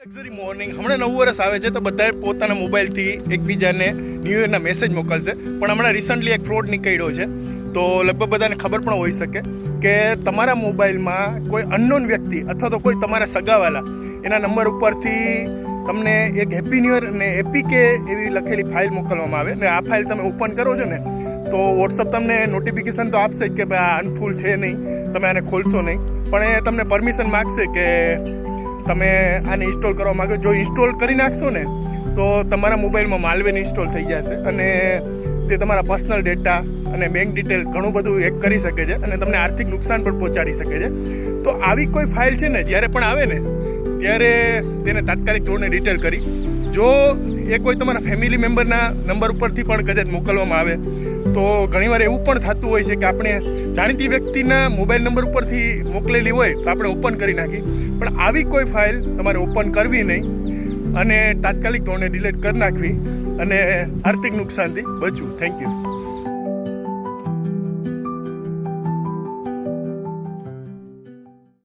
Luxury morning હમણાં નવું વર્ષ આવે છે તો બધા પોતાના મોબાઈલથી એકબીજાને ન્યૂ યરના મેસેજ મોકલશે, પણ હમણાં રિસન્ટલી એક ફ્રોડ નીકળ્યો છે. તો લગભગ બધાને ખબર પણ હોઈ શકે કે તમારા મોબાઈલમાં કોઈ અનનોન વ્યક્તિ અથવા તો કોઈ તમારા સગાવાલા એના નંબર ઉપરથી તમને એક હેપી ન્યૂ યર અને એપીકે એવી લખેલી ફાઇલ મોકલવામાં આવે ને આ ફાઇલ તમે ઓપન કરો છો ને તો વોટ્સઅપ તમને નોટિફિકેશન તો આપશે જ કે ભાઈ આ અનફુલ છે નહીં, તમે આને ખોલશો નહીં, પણ એ તમને પરમિશન માગશે કે તમે આને ઇન્સ્ટોલ કરવા માગો. જો ઇન્સ્ટોલ કરી નાખશો ને તો તમારા મોબાઈલમાં માલવેર ઇન્સ્ટોલ થઈ જશે અને તે તમારા પર્સનલ ડેટા અને બેંક ડિટેલ ઘણું બધું હેક કરી શકે છે અને તમને આર્થિક નુકસાન પણ પહોંચાડી શકે છે. તો આવી કોઈ ફાઇલ છે ને જ્યારે પણ આવે ને ત્યારે તેને તાત્કાલિક ધોરણે ડિટેલ કરી, જો એ કોઈ તમારા ફેમિલી મેમ્બરના નંબર ઉપરથી પણ કદાચ મોકલવામાં આવે તો ઘણીવાર એવું પણ થતું હોય છે કે આપણે જાણીતી વ્યક્તિના મોબાઈલ નંબર ઉપરથી મોકલેલી હોય તો આપણે ઓપન કરી નાખી, પણ આવી કોઈ ફાઇલ તમારે ઓપન કરવી નહીં અને તાત્કાલિક ધોરણે ડિલીટ કરી નાખવી અને આર્થિક નુકસાનથી બચવું. Thank you.